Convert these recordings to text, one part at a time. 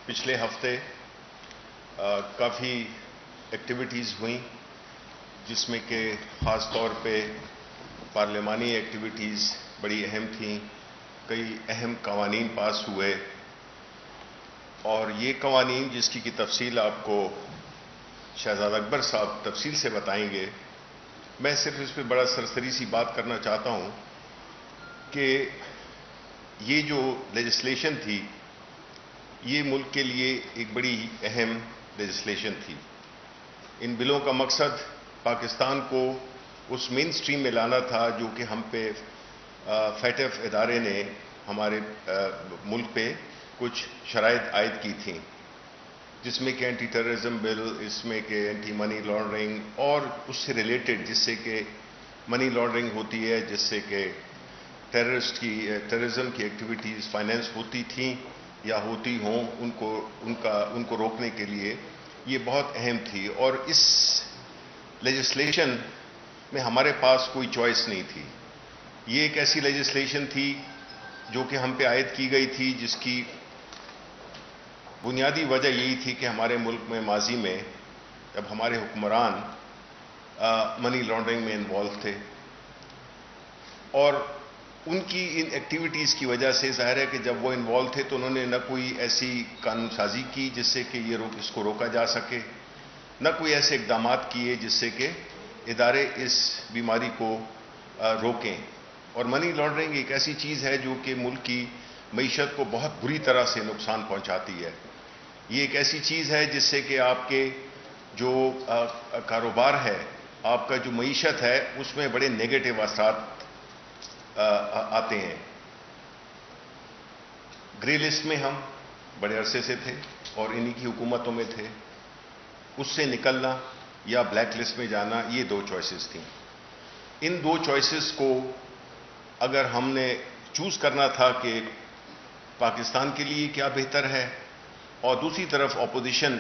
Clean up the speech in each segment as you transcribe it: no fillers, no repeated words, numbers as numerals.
پچھلے ہفتے کافی ایکٹیویٹیز ہوئیں جس میں کہ خاص طور پہ پارلیمانی ایکٹیویٹیز بڑی اہم تھیں. کئی اہم قوانین پاس ہوئے اور یہ قوانین جس کی تفصیل آپ کو شہزاد اکبر صاحب تفصیل سے بتائیں گے. میں صرف اس پہ بڑا سرسری سی بات کرنا چاہتا ہوں کہ یہ جو لیجسلیشن تھی یہ ملک کے لیے ایک بڑی اہم لیجسلیشن تھی. ان بلوں کا مقصد پاکستان کو اس مین سٹریم میں لانا تھا جو کہ ہم پہ فیٹف ادارے نے ہمارے ملک پہ کچھ شرائط عائد کی تھیں، جس میں کہ اینٹی ٹیررزم بل، اس میں کہ اینٹی منی لانڈرنگ اور اس سے ریلیٹڈ جس سے کہ منی لانڈرنگ ہوتی ہے، جس سے کہ ٹیررزم کی ایکٹیویٹیز فائنینس ہوتی تھیں یا ہوتی ہوں، ان کو روکنے کے لیے یہ بہت اہم تھی. اور اس لیجسلیشن میں ہمارے پاس کوئی چوائس نہیں تھی. یہ ایک ایسی لیجسلیشن تھی جو کہ ہم پہ عائد کی گئی تھی، جس کی بنیادی وجہ یہی تھی کہ ہمارے ملک میں ماضی میں جب ہمارے حکمران منی لانڈرنگ میں انوالو تھے اور ان کی ان ایکٹیویٹیز کی وجہ سے ظاہر ہے کہ جب وہ انوالو تھے تو انہوں نے نہ کوئی ایسی قانون سازی کی جس سے کہ اس کو روکا جا سکے، نہ کوئی ایسے اقدامات کیے جس سے کہ ادارے اس بیماری کو روکیں. اور منی لانڈرنگ ایک ایسی چیز ہے جو کہ ملک کی معیشت کو بہت بری طرح سے نقصان پہنچاتی ہے. یہ ایک ایسی چیز ہے جس سے کہ آپ کے جو کاروبار ہے، آپ کا جو معیشت ہے، اس میں بڑے نیگیٹو اثرات آتے ہیں. گرے لسٹ میں ہم بڑے عرصے سے تھے اور انہی کی حکومتوں میں تھے. اس سے نکلنا یا بلیک لسٹ میں جانا، یہ دو چوائسز تھیں. ان دو چوائسز کو اگر ہم نے چوز کرنا تھا کہ پاکستان کے لیے کیا بہتر ہے، اور دوسری طرف اپوزیشن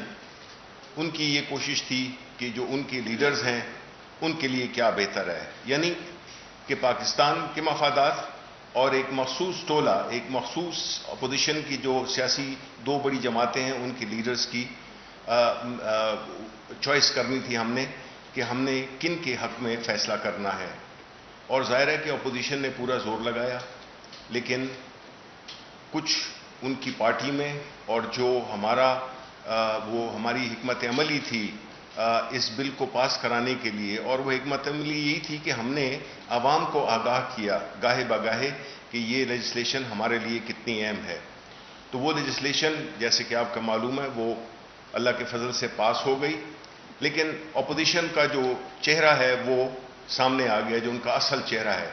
ان کی یہ کوشش تھی کہ جو ان کے لیڈرز ہیں ان کے لیے کیا بہتر ہے، یعنی کہ پاکستان کے مفادات اور ایک مخصوص ٹولہ، ایک مخصوص اپوزیشن کی جو سیاسی دو بڑی جماعتیں ہیں ان کے لیڈرز کی چوائس کرنی تھی ہم نے کہ ہم نے کن کے حق میں فیصلہ کرنا ہے. اور ظاہر ہے کہ اپوزیشن نے پورا زور لگایا، لیکن کچھ ان کی پارٹی میں اور جو وہ ہماری حکمت عملی تھی اس بل کو پاس کرانے کے لیے، اور وہ حکمت عملی یہی تھی کہ ہم نے عوام کو آگاہ کیا گاہے بگاہے کہ یہ لیجسلیشن ہمارے لیے کتنی اہم ہے. تو وہ لیجسلیشن جیسے کہ آپ کا معلوم ہے وہ اللہ کے فضل سے پاس ہو گئی، لیکن اپوزیشن کا جو چہرہ ہے وہ سامنے آ گیا، جو ان کا اصل چہرہ ہے.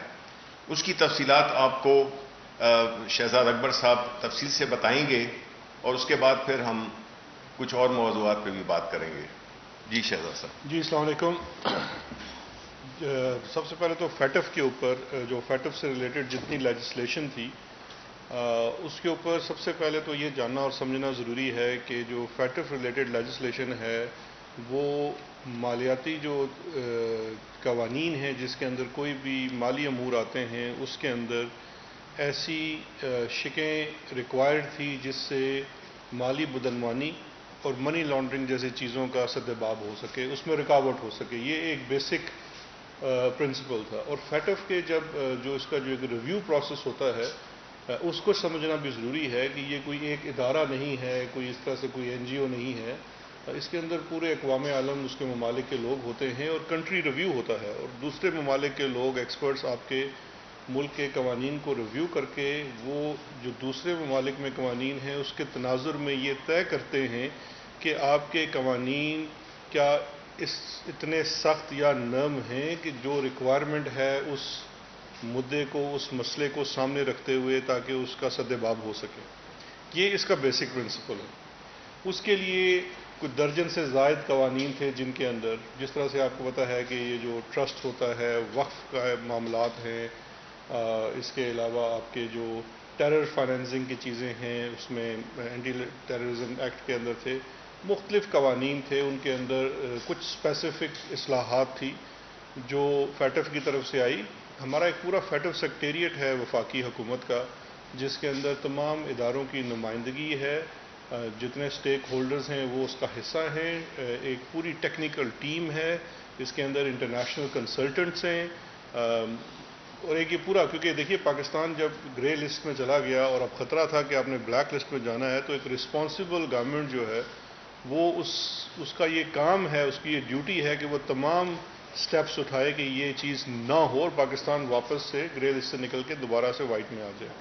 اس کی تفصیلات آپ کو شہزاد اکبر صاحب تفصیل سے بتائیں گے اور اس کے بعد پھر ہم کچھ اور موضوعات پہ بھی بات کریں گے. جی شہزاد صاحب. جی السلام علیکم. سب سے پہلے تو فیٹف کے اوپر جو فیٹف سے ریلیٹڈ جتنی لیجسلیشن تھی اس کے اوپر سب سے پہلے تو یہ جاننا اور سمجھنا ضروری ہے کہ جو فیٹف ریلیٹڈ لیجسلیشن ہے وہ مالیاتی جو قوانین ہیں جس کے اندر کوئی بھی مالی امور آتے ہیں اس کے اندر ایسی شکیں ریکوائرڈ تھی جس سے مالی بدعنوانی اور منی لانڈرنگ جیسی چیزوں کا سدباب ہو سکے، اس میں رکاوٹ ہو سکے. یہ ایک بیسک پرنسپل تھا. اور فیٹف کے جو اس کا جو ایک ریویو پروسیس ہوتا ہے اس کو سمجھنا بھی ضروری ہے کہ یہ کوئی ایک ادارہ نہیں ہے، کوئی اس طرح سے کوئی این جی او نہیں ہے. اس کے اندر پورے اقوام عالم اس کے ممالک کے لوگ ہوتے ہیں اور کنٹری ریویو ہوتا ہے، اور دوسرے ممالک کے لوگ ایکسپرٹس آپ کے ملک کے قوانین کو ریویو کر کے وہ جو دوسرے ممالک میں قوانین ہیں اس کے تناظر میں یہ طے کرتے ہیں کہ آپ کے قوانین کیا اتنے سخت یا نرم ہیں کہ جو ریکوائرمنٹ ہے اس مدعے کو، اس مسئلے کو سامنے رکھتے ہوئے تاکہ اس کا سدباب ہو سکے. یہ اس کا بیسک پرنسپل ہے. اس کے لیے کچھ درجن سے زائد قوانین تھے جن کے اندر جس طرح سے آپ کو پتہ ہے کہ یہ جو ٹرسٹ ہوتا ہے، وقف کا معاملات ہیں، اس کے علاوہ آپ کے جو ٹیرر فائنینسنگ کی چیزیں ہیں اس میں اینٹی ٹیررزم ایکٹ کے اندر تھے، مختلف قوانین تھے. ان کے اندر کچھ اسپیسیفک اصلاحات تھی جو فیٹف کی طرف سے آئی. ہمارا ایک پورا فیٹف سیکریٹریٹ ہے وفاقی حکومت کا جس کے اندر تمام اداروں کی نمائندگی ہے جتنے سٹیک ہولڈرز ہیں وہ اس کا حصہ ہیں. ایک پوری ٹیکنیکل ٹیم ہے, اس کے اندر انٹرنیشنل کنسلٹنٹس ہیں, اور ایک یہ پورا, کیونکہ دیکھیے پاکستان جب گرے لسٹ میں چلا گیا اور اب خطرہ تھا کہ آپ نے بلیک لسٹ میں جانا ہے, تو ایک رسپانسبل گورنمنٹ جو ہے وہ اس کا یہ کام ہے, اس کی یہ ڈیوٹی ہے کہ وہ تمام سٹیپس اٹھائے کہ یہ چیز نہ ہو اور پاکستان واپس سے گرے لسٹ سے نکل کے دوبارہ سے وائٹ میں آ جائے.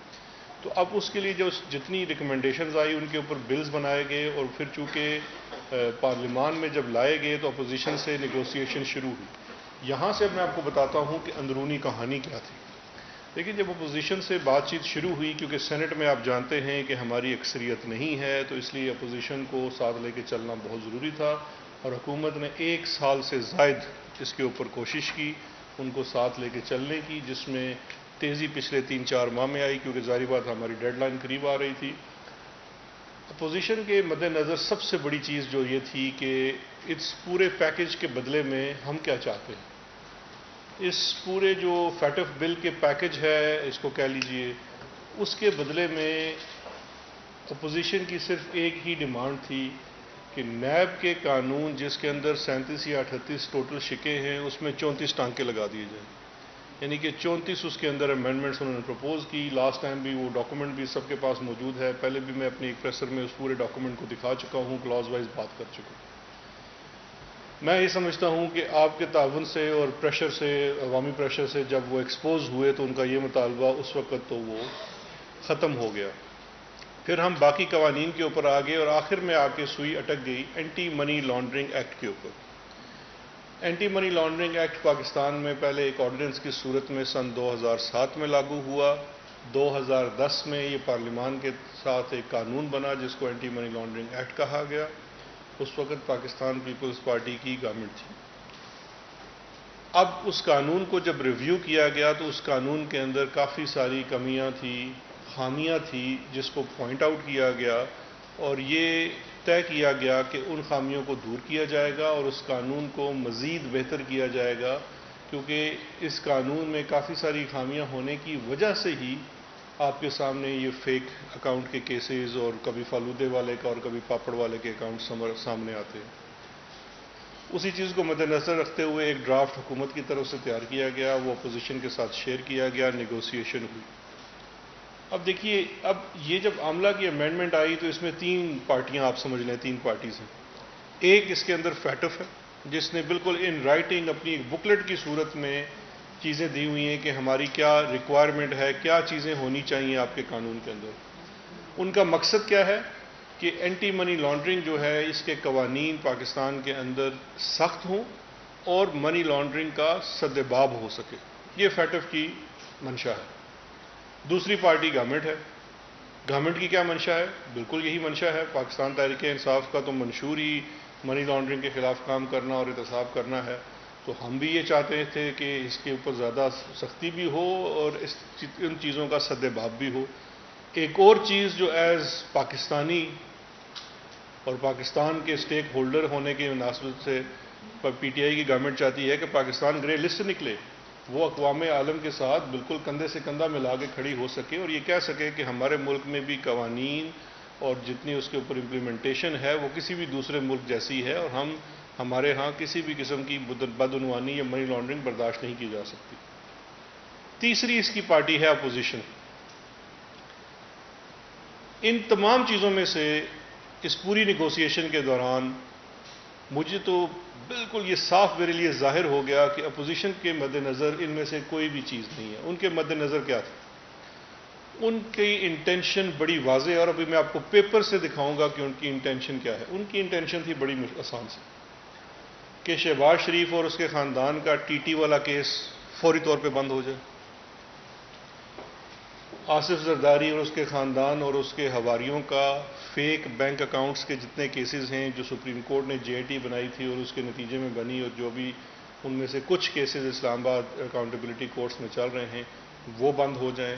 تو اب اس کے لیے جو جتنی ریکمنڈیشنز آئی ان کے اوپر بلز بنائے گئے, اور پھر چونکہ پارلیمان میں جب لائے گئے تو اپوزیشن سے نیگوسیشن شروع ہوئی. یہاں سے میں آپ کو بتاتا ہوں کہ اندرونی کہانی کیا تھی. لیکن جب اپوزیشن سے بات چیت شروع ہوئی, کیونکہ سینٹ میں آپ جانتے ہیں کہ ہماری اکثریت نہیں ہے, تو اس لیے اپوزیشن کو ساتھ لے کے چلنا بہت ضروری تھا, اور حکومت نے 1 سال سے زائد اس کے اوپر کوشش کی ان کو ساتھ لے کے چلنے کی, جس میں تیزی پچھلے 3-4 ماہ میں آئی, کیونکہ ظاہری بات ہماری ڈیڈ لائن قریب آ رہی تھی. اپوزیشن کے مد نظر سب سے بڑی چیز جو یہ تھی کہ اس پورے پیکج کے بدلے میں ہم کیا چاہتے ہیں. اس پورے جو فیٹف بل کے پیکج ہے, اس کو کہہ لیجئے, اس کے بدلے میں اپوزیشن کی صرف ایک ہی ڈیمانڈ تھی کہ نیب کے قانون جس کے اندر 37 یا 38 ٹوٹل شکے ہیں, اس میں 34 ٹانکے لگا دیے جائیں. یعنی کہ 34 اس کے اندر امینڈمنٹس انہوں نے پروپوز کی. لاسٹ ٹائم بھی وہ ڈاکومنٹ بھی سب کے پاس موجود ہے, پہلے بھی میں اپنی ایک پریسر میں اس پورے ڈاکومنٹ کو دکھا چکا ہوں, کلاز وائز بات کر چکا ہوں. میں یہ سمجھتا ہوں کہ آپ کے تعاون سے اور پریشر سے, عوامی پریشر سے جب وہ ایکسپوز ہوئے تو ان کا یہ مطالبہ اس وقت تو وہ ختم ہو گیا. پھر ہم باقی قوانین کے اوپر آ گئے, اور آخر میں آ کے سوئی اٹک گئی اینٹی منی لانڈرنگ ایکٹ کے اوپر. Anti money laundering act Pakistan میں پہلے ایک آرڈیننس کی صورت میں سن 2007 میں لاگو ہوا. 2010 میں یہ پارلیمان کے ساتھ ایک قانون بنا جس کو اینٹی منی لانڈرنگ ایکٹ کہا گیا. اس وقت پاکستان پیپلز پارٹی کی گورنمنٹ تھی. اب اس قانون کو جب ریویو کیا گیا تو اس قانون کے اندر کافی ساری کمیاں تھیں, خامیاں تھیں, جس کو پوائنٹ آؤٹ کیا گیا, اور یہ طے کیا گیا کہ ان خامیوں کو دور کیا جائے گا اور اس قانون کو مزید بہتر کیا جائے گا, کیونکہ اس قانون میں کافی ساری خامیاں ہونے کی وجہ سے ہی آپ کے سامنے یہ فیک اکاؤنٹ کے کیسز اور کبھی فالودے والے کا اور کبھی پاپڑ والے کے اکاؤنٹ سامنے آتے ہیں. اسی چیز کو مد نظر رکھتے ہوئے ایک ڈرافٹ حکومت کی طرف سے تیار کیا گیا, وہ اپوزیشن کے ساتھ شیئر کیا گیا, نیگوسیشن ہوئی. اب دیکھیے, اب یہ جب عاملہ کی امینڈمنٹ آئی تو اس میں 3 پارٹیاں آپ سمجھ لیں, 3 پارٹیز ہیں. ایک اس کے اندر فیٹف ہے جس نے بالکل ان رائٹنگ اپنی ایک بکلٹ کی صورت میں چیزیں دی ہوئی ہیں کہ ہماری کیا ریکوائرمنٹ ہے, کیا چیزیں ہونی چاہیے آپ کے قانون کے اندر. ان کا مقصد کیا ہے کہ اینٹی منی لانڈرنگ جو ہے اس کے قوانین پاکستان کے اندر سخت ہوں اور منی لانڈرنگ کا سدباب ہو سکے. یہ فیٹف کی منشا ہے. دوسری پارٹی گورنمنٹ ہے. گورنمنٹ کی کیا منشا ہے؟ بالکل یہی منشا ہے. پاکستان تحریک انصاف کا تو منشور ہی منی لانڈرنگ کے خلاف کام کرنا اور احتساب کرنا ہے. تو ہم بھی یہ چاہتے تھے کہ اس کے اوپر زیادہ سختی بھی ہو اور ان چیزوں کا سدباب بھی ہو. ایک اور چیز جو ایز پاکستانی اور پاکستان کے سٹیک ہولڈر ہونے کی مناسبت سے پی ٹی آئی کی گورنمنٹ چاہتی ہے کہ پاکستان گرے لسٹ سے نکلے, وہ اقوام عالم کے ساتھ بالکل کندھے سے کندھا ملا کے کھڑی ہو سکے اور یہ کہہ سکے کہ ہمارے ملک میں بھی قوانین اور جتنی اس کے اوپر امپلیمنٹیشن ہے وہ کسی بھی دوسرے ملک جیسی ہے, اور ہمارے ہاں کسی بھی قسم کی بدعنوانی یا منی لانڈرنگ برداشت نہیں کی جا سکتی. تیسری اس کی پارٹی ہے اپوزیشن. ان تمام چیزوں میں سے اس پوری نیگوسیشن کے دوران مجھے تو بالکل یہ صاف میرے لیے ظاہر ہو گیا کہ اپوزیشن کے مد نظر ان میں سے کوئی بھی چیز نہیں ہے. ان کے مد نظر کیا تھا؟ ان کی انٹینشن بڑی واضح ہے, اور ابھی میں آپ کو پیپر سے دکھاؤں گا کہ ان کی انٹینشن کیا ہے. ان کی انٹینشن تھی بڑی آسان سے کہ شہباز شریف اور اس کے خاندان کا ٹی ٹی والا کیس فوری طور پہ بند ہو جائے. آصف زرداری اور اس کے خاندان اور اس کے حواریوں کا فیک بینک اکاؤنٹس کے جتنے کیسز ہیں جو سپریم کورٹ نے جے آئی ٹی بنائی تھی اور اس کے نتیجے میں بنی, اور جو بھی ان میں سے کچھ کیسز اسلام آباد اکاؤنٹیبلٹی کورٹس میں چل رہے ہیں, وہ بند ہو جائیں.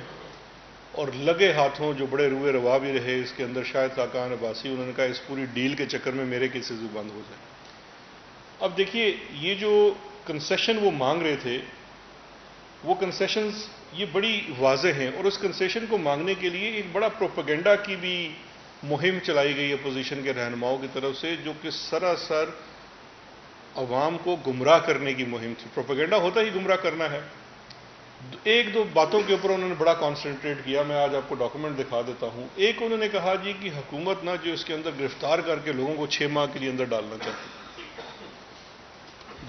اور لگے ہاتھوں جو بڑے روئے روا بھی رہے اس کے اندر, شاید خاقان عباسی, انہوں نے کہا اس پوری ڈیل کے چکر میں میرے کیسز بھی بند ہو جائیں. اب دیکھیے, یہ جو کنسیشن وہ مانگ رہے تھے وہ کنسیشنز یہ بڑی واضح ہیں, اور اس کنسیشن کو مانگنے کے لیے ایک بڑا پروپیگنڈا کی بھی مہم چلائی گئی اپوزیشن کے رہنماؤں کی طرف سے جو کہ سراسر عوام کو گمراہ کرنے کی مہم تھی. پروپیگنڈا ہوتا ہی گمراہ کرنا ہے. ایک دو باتوں کے اوپر انہوں نے بڑا کانسنٹریٹ کیا. میں آج آپ کو ڈاکومنٹ دکھا دیتا ہوں. ایک انہوں نے کہا جی کہ حکومت نہ جو اس کے اندر گرفتار کر کے لوگوں کو 6 ماہ کے لیے اندر ڈالنا چاہتی.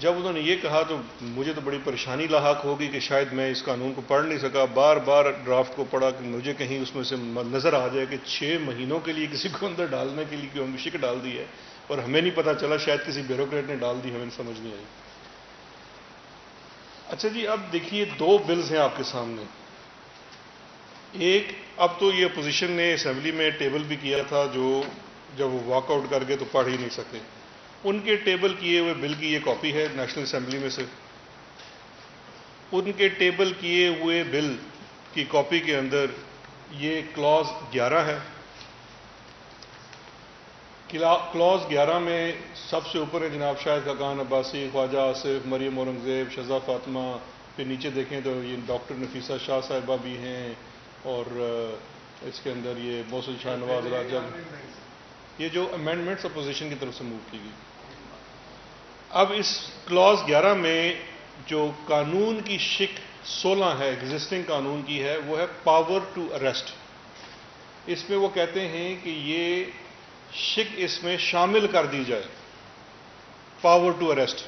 جب انہوں نے یہ کہا تو مجھے تو بڑی پریشانی لاحق ہوگی کہ شاید میں اس قانون کو پڑھ نہیں سکا. بار بار ڈرافٹ کو پڑھا کہ مجھے کہیں اس میں سے نظر آ جائے کہ 6 مہینوں کے لیے کسی کو اندر ڈالنے کے لیے کیوں شک ڈال دی ہے اور ہمیں نہیں پتا چلا, شاید کسی بیوروکریٹ نے ڈال دی, ہمیں سمجھ نہیں آئی. اچھا جی, اب دیکھیے 2 بلز ہیں آپ کے سامنے. ایک اب تو یہ اپوزیشن نے اسمبلی میں ٹیبل بھی کیا تھا, جو جب وہ واک آؤٹ کر گئے تو پڑھ ہی نہیں سکے. ان کے ٹیبل کیے ہوئے بل کی یہ کاپی ہے نیشنل اسمبلی میں سے. ان کے ٹیبل کیے ہوئے بل کی کاپی کے اندر یہ کلاز 11 ہے. کلاز 11 میں سب سے اوپر ہے جناب شاہد خاقان عباسی, خواجہ آصف, مریم اورنگزیب, شہزاد فاطمہ. پھر نیچے دیکھیں تو یہ ڈاکٹر نفیسہ شاہ صاحبہ بھی ہیں, اور اس کے اندر یہ محسن شاہ نواز راجہ. یہ جو امینڈمنٹس اپوزیشن کی طرف سے موو کی گئی. اب اس کلاز 11 میں جو قانون کی شک 16 ہے, ایگزسٹنگ قانون کی ہے, وہ ہے پاور ٹو اریسٹ. اس میں وہ کہتے ہیں کہ یہ شک اس میں شامل کر دی جائے, پاور ٹو اریسٹ.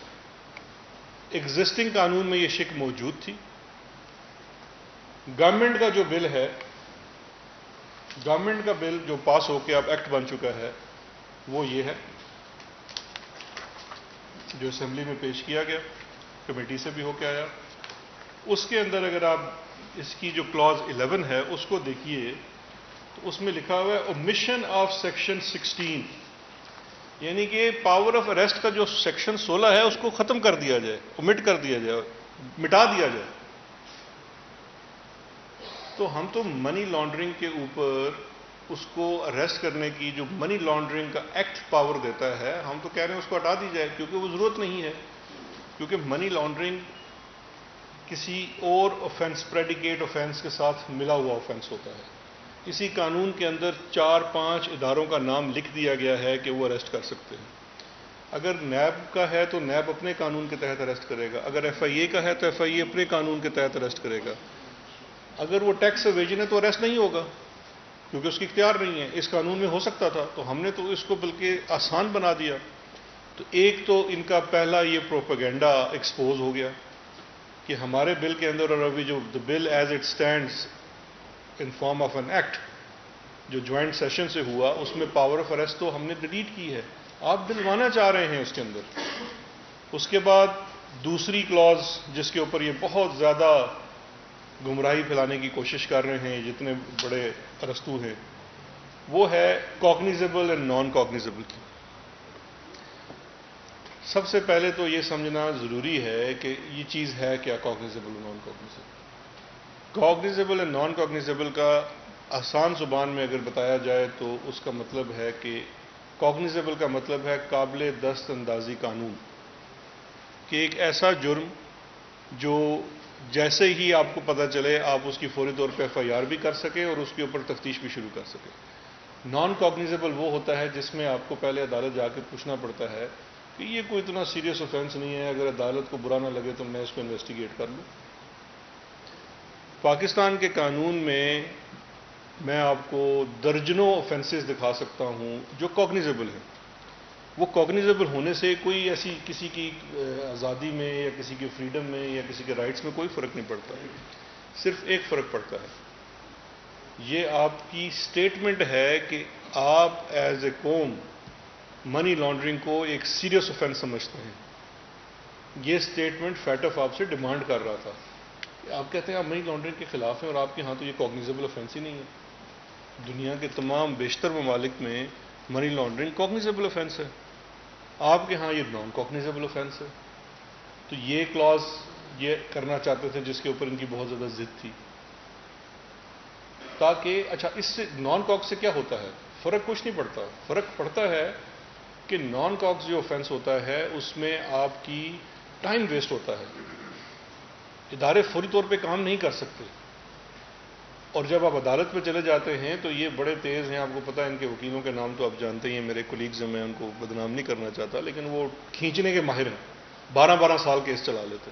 ایگزسٹنگ قانون میں یہ شک موجود تھی. گورنمنٹ کا جو بل ہے, گورنمنٹ کا بل جو پاس ہو کے اب ایکٹ بن چکا ہے, وہ یہ ہے جو اسمبلی میں پیش کیا گیا, کمیٹی سے بھی ہو کے آیا. اس کے اندر اگر آپ اس کی جو کلاز 11 ہے اس کو دیکھیے تو اس میں لکھا ہوا ہے اومیشن آف سیکشن 16, یعنی کہ پاور آف اریسٹ کا جو سیکشن 16 ہے اس کو ختم کر دیا جائے, اومٹ کر دیا جائے, مٹا دیا جائے. تو ہم تو منی لانڈرنگ کے اوپر اس کو اریسٹ کرنے کی جو منی لانڈرنگ کا ایکٹ پاور دیتا ہے, ہم تو کہہ رہے ہیں اس کو ہٹا دی جائے, کیونکہ وہ ضرورت نہیں ہے. کیونکہ منی لانڈرنگ کسی اور آفینس, پریڈیکیٹ آفینس کے ساتھ ملا ہوا آفینس ہوتا ہے. اسی قانون کے اندر 4-5 اداروں کا نام لکھ دیا گیا ہے کہ وہ اریسٹ کر سکتے ہیں. اگر نیب کا ہے تو نیب اپنے قانون کے تحت اریسٹ کرے گا, اگر ایف آئی اے کا ہے تو ایف آئی اے اپنے قانون کے تحت اریسٹ کرے گا. اگر وہ ٹیکس ایویژن ہے تو اریسٹ نہیں ہوگا کیونکہ اس کی اختیار نہیں ہے. اس قانون میں ہو سکتا تھا, تو ہم نے تو اس کو بلکہ آسان بنا دیا. تو ایک تو ان کا پہلا یہ پروپیگنڈا ایکسپوز ہو گیا کہ ہمارے بل کے اندر, اور ابھی جو the bill as it stands in form of an act جو جوائنٹ سیشن سے ہوا, اس میں پاور آف اریسٹ تو ہم نے ڈیلیٹ کی ہے, آپ دلوانا چاہ رہے ہیں اس کے اندر. اس کے بعد دوسری کلاز جس کے اوپر یہ بہت زیادہ گمراہی پھیلانے کی کوشش کر رہے ہیں جتنے بڑے ارسطو ہیں, وہ ہے کاگنیزیبل اینڈ نان کاگنیزیبل کی. سب سے پہلے تو یہ سمجھنا ضروری ہے کہ یہ چیز ہے کیا کاگنیزیبل اور نان کاگنیزیبل. کاگنیزیبل اینڈ نان کاگنیزیبل کا آسان زبان میں اگر بتایا جائے تو اس کا مطلب ہے کہ کاگنیزیبل کا مطلب ہے قابل دست اندازی قانون, کہ ایک ایسا جرم جو جیسے ہی آپ کو پتہ چلے آپ اس کی فوری طور پہ ایف آئی آر بھی کر سکیں اور اس کے اوپر تفتیش بھی شروع کر سکیں. نان کاگنیزیبل وہ ہوتا ہے جس میں آپ کو پہلے عدالت جا کے پوچھنا پڑتا ہے کہ یہ کوئی اتنا سیریس اوفینس نہیں ہے, اگر عدالت کو برا نہ لگے تو میں اس کو انویسٹیگیٹ کر لوں. پاکستان کے قانون میں آپ کو درجنوں اوفینسز دکھا سکتا ہوں جو کاگنیزیبل ہیں. وہ کاگنیزیبل ہونے سے کوئی ایسی کسی کی آزادی میں یا کسی کی فریڈم میں یا کسی کے رائٹس میں کوئی فرق نہیں پڑتا. صرف ایک فرق پڑتا ہے, یہ آپ کی سٹیٹمنٹ ہے کہ آپ ایز اے قوم منی لانڈرنگ کو ایک سیریس اوفینس سمجھتے ہیں. یہ سٹیٹمنٹ فیٹف آپ سے ڈیمانڈ کر رہا تھا. آپ کہتے ہیں آپ منی لانڈرنگ کے خلاف ہیں اور آپ کے ہاں تو یہ کاگنیزیبل اوفینس ہی نہیں ہے. دنیا کے تمام بیشتر ممالک میں منی لانڈرنگ کاگنیزیبل اوفینس ہے, آپ کے ہاں یہ نان کاگنیزیبل اوفینس ہے. تو یہ کلاز یہ کرنا چاہتے تھے جس کے اوپر ان کی بہت زیادہ ضد تھی, تاکہ اچھا اس سے نان کاگ سے کیا ہوتا ہے, فرق کچھ نہیں پڑتا. فرق پڑتا ہے کہ نان کاگز جو اوفینس ہوتا ہے اس میں آپ کی ٹائم ویسٹ ہوتا ہے, ادارے فوری طور پہ کام نہیں کر سکتے. اور جب آپ عدالت میں چلے جاتے ہیں تو یہ بڑے تیز ہیں. آپ کو پتہ ہے ان کے وکیلوں کے نام تو آپ جانتے ہی ہیں, میرے کولیگز ہیں, میں ان کو بدنام نہیں کرنا چاہتا, لیکن وہ کھینچنے کے ماہر ہیں, 12 سال کیس چلا لیتے.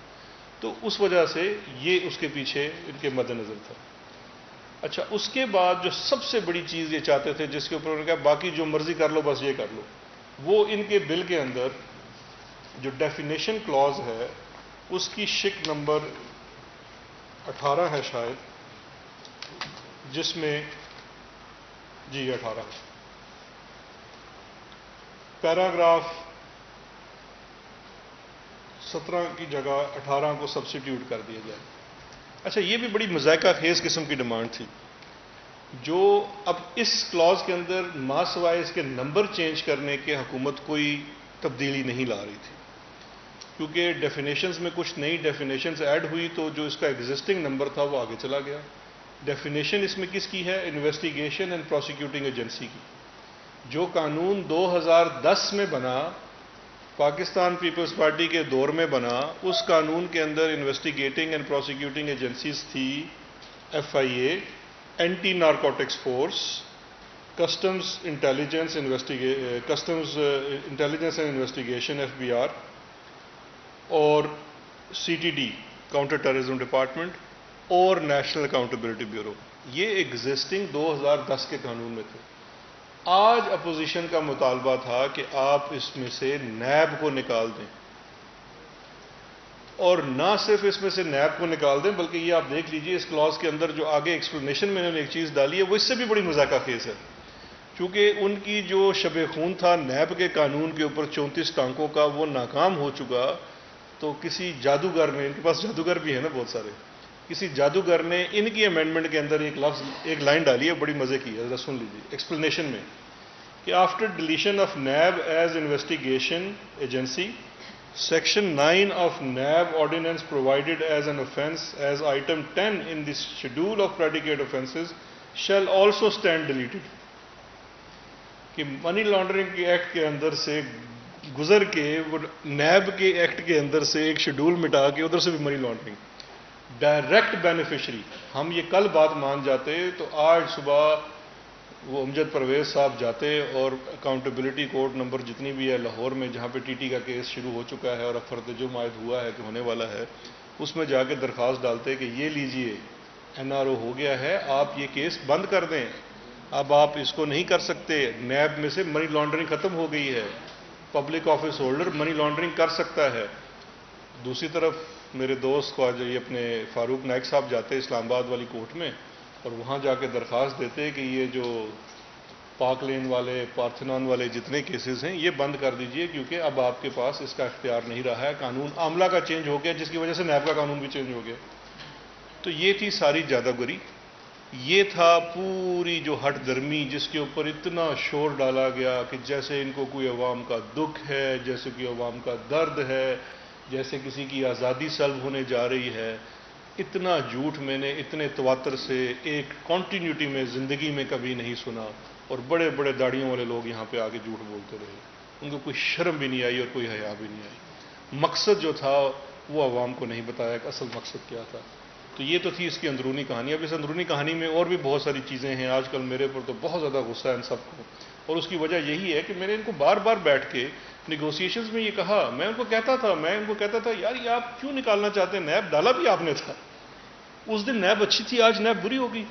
تو اس وجہ سے یہ اس کے پیچھے ان کے مد نظر تھا. اچھا, اس کے بعد جو سب سے بڑی چیز یہ چاہتے تھے, جس کے اوپر انہوں نے کہا باقی جو مرضی کر لو بس یہ کر لو, وہ ان کے بل کے اندر جو ڈیفینیشن کلوز ہے اس کی شک نمبر 18 ہے شاید, جس میں جی 18 پیراگراف 17 کی جگہ 18 کو سبسٹیٹیوٹ کر دیا جائے. اچھا, یہ بھی بڑی مذائقہ خیز قسم کی ڈیمانڈ تھی, جو اب اس کلاز کے اندر ما سوائے اس کے نمبر چینج کرنے کے حکومت کوئی تبدیلی نہیں لا رہی تھی, کیونکہ ڈیفینیشنز میں کچھ نئی ڈیفینیشنز ایڈ ہوئی تو جو اس کا ایگزسٹنگ نمبر تھا وہ آگے چلا گیا. ڈیفینیشن اس میں کس کی ہے؟ انویسٹیگیشن اینڈ پروسیکیوٹنگ ایجنسی کی. جو قانون 2010 میں بنا, پاکستان پیپلز پارٹی کے دور میں بنا, اس قانون کے اندر انویسٹیگیٹنگ اینڈ پروسیکیوٹنگ ایجنسیز تھی FIA, anti narcotics force, customs intelligence and investigation FBR, اور CTD کاؤنٹر ٹیررزم ڈپارٹمنٹ, اور نیشنل اکاؤنٹیبلٹی بیورو. یہ ایگزسٹنگ 2010 کے قانون میں تھے. آج اپوزیشن کا مطالبہ تھا کہ آپ اس میں سے نیب کو نکال دیں, اور نہ صرف اس میں سے نیب کو نکال دیں بلکہ یہ آپ دیکھ لیجئے اس کلاز کے اندر جو آگے ایکسپلینیشن میں نے ایک چیز ڈالی ہے وہ اس سے بھی بڑی مذائقہ خیز ہے, کیونکہ ان کی جو شب خون تھا نیب کے قانون کے اوپر 34 ٹانکوں کا, وہ ناکام ہو چکا. تو کسی جادوگر نے, ان کے پاس جادوگر بھی ہیں نا بہت سارے, کسی جادوگر نے ان کی امینڈمنٹ کے اندر ایک لائن ڈالی ہے, بڑی مزے کی ہے, ذرا سن لیجیے ایکسپلینیشن میں, کہ after deletion of NAB as investigation agency, Section 9 of NAB ordinance provided as an offence as item 10 in the schedule of predicate offences shall also stand deleted. کہ منی لانڈرنگ کے ایکٹ کے اندر سے گزر کے وہ NAB کے act کے اندر سے ایک شیڈول مٹا کے ادھر سے بھی منی لانڈرنگ, ڈائریکٹ بینیفیشری. ہم یہ کل بات مان جاتے تو آج صبح وہ امجد پرویز صاحب جاتے اور اکاؤنٹیبلٹی کورٹ نمبر جتنی بھی ہے لاہور میں, جہاں پہ TT کا کیس شروع ہو چکا ہے اور اب فرد جرم عائد ہوا ہے کہ ہونے والا ہے, اس میں جا کے درخواست ڈالتے کہ یہ لیجئے NRO ہو گیا ہے, آپ یہ کیس بند کر دیں, اب آپ اس کو نہیں کر سکتے, نیب میں سے منی لانڈرنگ ختم ہو گئی ہے, public office holder money laundering کر سکتا ہے. دوسری طرف میرے دوست کو آج یہ اپنے فاروق نائک صاحب جاتے اسلام آباد والی کورٹ میں, اور وہاں جا کے درخواست دیتے کہ یہ جو پاک لین والے, پارتھنون والے جتنے کیسز ہیں یہ بند کر دیجئے, کیونکہ اب آپ کے پاس اس کا اختیار نہیں رہا ہے, قانون عاملہ کا چینج ہو گیا, جس کی وجہ سے نیب کا قانون بھی چینج ہو گیا. تو یہ تھی ساری جادوگری, یہ تھا پوری جو ہٹ درمی جس کے اوپر اتنا شور ڈالا گیا کہ جیسے ان کو کوئی عوام کا دکھ ہے, جیسے کوئی عوام کا درد ہے, جیسے کسی کی آزادی سلب ہونے جا رہی ہے. اتنا جھوٹ میں نے اتنے تواتر سے ایک کنٹینیوٹی میں زندگی میں کبھی نہیں سنا, اور بڑے بڑے داڑھیوں والے لوگ یہاں پہ آگے جھوٹ بولتے رہے, ان کو کوئی شرم بھی نہیں آئی اور کوئی حیا بھی نہیں آئی. مقصد جو تھا وہ عوام کو نہیں بتایا کہ اصل مقصد کیا تھا. تو یہ تو تھی اس کی اندرونی کہانی. اب اس اندرونی کہانی میں اور بھی بہت ساری چیزیں ہیں. آج کل میرے پر تو بہت زیادہ غصہ ہے ان سب کو, اور اس کی وجہ یہی ہے کہ میں نے ان کو بار بار بیٹھ کے نیگوسیشنز میں یہ کہا, میں ان کو کہتا تھا یار یہ آپ کیوں نکالنا چاہتے ہیں, نیب ڈالا بھی آپ نے تھا, اس دن نیب اچھی تھی, آج نیب بری ہوگی.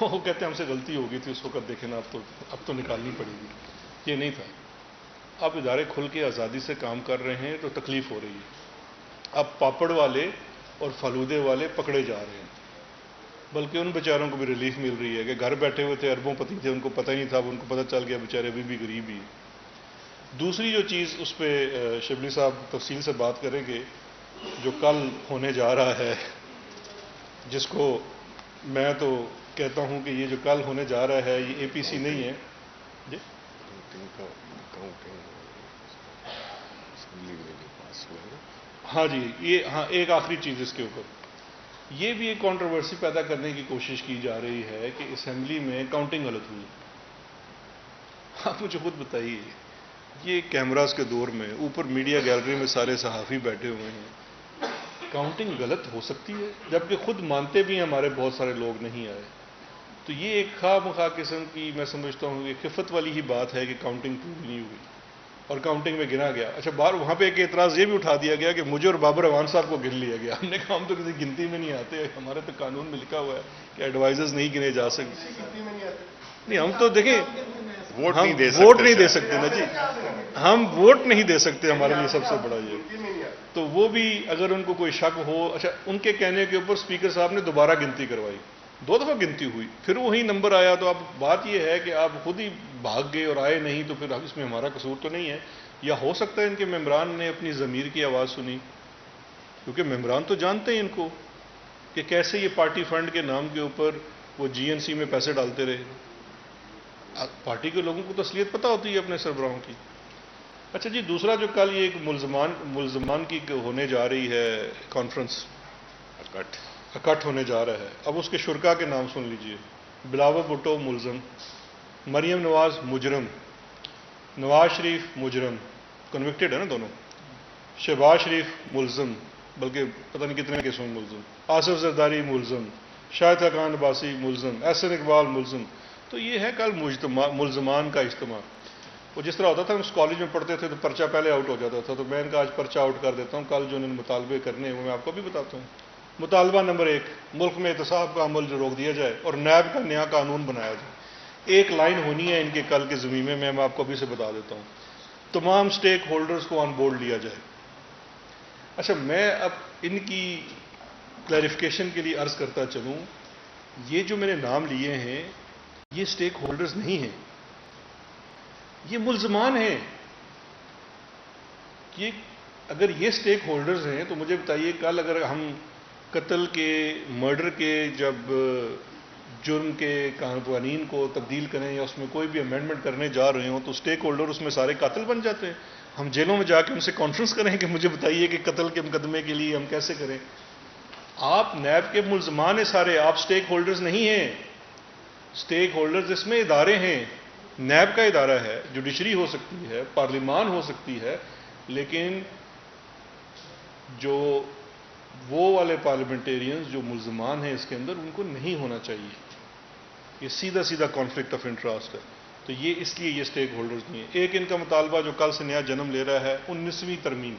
وہ کہتے ہیں ہم سے غلطی ہو گئی تھی اس وقت, دیکھیں نا اب تو نکالنی پڑے گی. یہ نہیں تھا. اب ادارے کھل کے آزادی سے کام کر رہے ہیں تو تکلیف ہو رہی ہے. اب پاپڑ والے اور فالودے والے پکڑے جا رہے ہیں, بلکہ ان بیچاروں کو بھی ریلیف مل رہی ہے کہ گھر بیٹھے ہوئے تھے, اربوں پتی تھے, ان کو پتہ ہی نہیں تھا, ان کو پتہ چل گیا بیچارے ابھی بھی غریب ہی. دوسری جو چیز اس پہ شبلی صاحب تفصیل سے بات کریں گے, جو کل ہونے جا رہا ہے, جس کو میں تو کہتا ہوں کہ یہ جو کل ہونے جا رہا ہے یہ APC نہیں ہے. جی ہاں جی, یہ ایک آخری چیز اس کے اوپر, یہ بھی ایک کنٹروورسی پیدا کرنے کی کوشش کی جا رہی ہے کہ اسمبلی میں کاؤنٹنگ غلط ہوئی. آپ مجھے خود بتائیے, یہ کیمراز کے دور میں اوپر میڈیا گیلری میں سارے صحافی بیٹھے ہوئے ہیں, کاؤنٹنگ غلط ہو سکتی ہے, جبکہ خود مانتے بھی ہیں ہمارے بہت سارے لوگ نہیں آئے. تو یہ ایک خواہ مخواہ قسم کی میں سمجھتا ہوں کہ خفت والی ہی بات ہے کہ کاؤنٹنگ پوری نہیں ہوئی اور کاؤنٹنگ میں گنا گیا. اچھا بار وہاں پہ ایک اعتراض یہ بھی اٹھا دیا گیا کہ مجھے اور بابر اعوان صاحب کو گن لیا گیا. ہم نے کہا ہم تو کسی گنتی میں نہیں آتے, ہمارے تو قانون میں لکھا ہوا ہے کہ ایڈوائزرز نہیں گنے جا سکتے. نہیں ہم تو دیکھیں ووٹ ہم نہیں دے ووٹ نہیں دے سکتے نا جی, ہم ووٹ نہیں دے سکتے, ہمارے لیے سب سے بڑا یہ. تو وہ بھی اگر ان کو کوئی شک ہو, اچھا ان کے کہنے کے اوپر اسپیکر صاحب نے دوبارہ گنتی کروائی, 2 دفعہ گنتی ہوئی, پھر وہی نمبر آیا. تو اب بات یہ ہے کہ آپ خود ہی بھاگ گئے اور آئے نہیں, تو پھر اس میں ہمارا قصور تو نہیں ہے. یا ہو سکتا ہے ان کے ممبران نے اپنی ضمیر کی آواز سنی, کیونکہ ممبران تو جانتے ہیں ان کو کہ کیسے یہ پارٹی فنڈ کے نام کے اوپر وہ جی این سی میں پیسے ڈالتے رہے. پارٹی کے لوگوں کو تو اصلیت پتہ ہوتی ہے اپنے سربراہوں کی. اچھا جی, دوسرا جو کل یہ ایک ملزمان کی ہونے جا رہی ہے کانفرنس, اکٹھ ہونے جا رہا ہے. اب اس کے شرکا کے نام سن لیجئے. بلاول بھٹو ملزم, مریم نواز مجرم, نواز شریف مجرم, کنوکٹڈ ہے نا دونوں, شہباز شریف ملزم, بلکہ پتہ نہیں کتنے کیسوں میں ملزم, آصف زرداری ملزم, شاہد خاقان عباسی ملزم, احسن اقبال ملزم. تو یہ ہے کل ملزمان کا اجتماع. وہ جس طرح ہوتا تھا ہم اس کالج میں پڑھتے تھے تو پرچہ پہلے آؤٹ ہو جاتا تھا, تو میں ان کا آج پرچہ آؤٹ کر دیتا ہوں. کل جو انہوں نے مطالبے کرنے ہیں وہ میں آپ کو بھی بتاتا ہوں. مطالبہ نمبر 1, ملک میں احتساب کا عمل جو روک دیا جائے اور نیب کا نیا قانون بنایا جائے. ایک لائن ہونی ہے ان کے کل کے ضمیمے میں, میں آپ کو ابھی سے بتا دیتا ہوں. تمام سٹیک ہولڈرز کو آن بورڈ لیا جائے. اچھا میں اب ان کی کلیریفیکیشن کے لیے عرض کرتا چلوں, یہ جو میں نے نام لیے ہیں یہ سٹیک ہولڈرز نہیں ہیں, یہ ملزمان ہیں. یہ اگر یہ سٹیک ہولڈرز ہیں تو مجھے بتائیے کل اگر ہم قتل کے, مرڈر کے جب جرم کے قوانین کو تبدیل کریں یا اس میں کوئی بھی امینڈمنٹ کرنے جا رہے ہوں تو سٹیک ہولڈر اس میں سارے قاتل بن جاتے ہیں. ہم جیلوں میں جا کے ان سے کانفرنس کریں کہ مجھے بتائیے کہ قتل کے مقدمے کے لیے ہم کیسے کریں. آپ نیب کے ملزمان ہیں سارے, آپ سٹیک ہولڈرز نہیں ہیں. سٹیک ہولڈرز اس میں ادارے ہیں. نیب کا ادارہ ہے, جوڈیشری ہو سکتی ہے, پارلیمان ہو سکتی ہے, لیکن جو وہ والے پارلیمنٹیرینز جو ملزمان ہیں اس کے اندر, ان کو نہیں ہونا چاہیے. یہ سیدھا سیدھا کانفلکٹ آف انٹرسٹ ہے. تو یہ اس لیے یہ سٹیک ہولڈرز نہیں ہیں. ایک ان کا مطالبہ جو کل سے نیا جنم لے رہا ہے 19ویں ترمیم,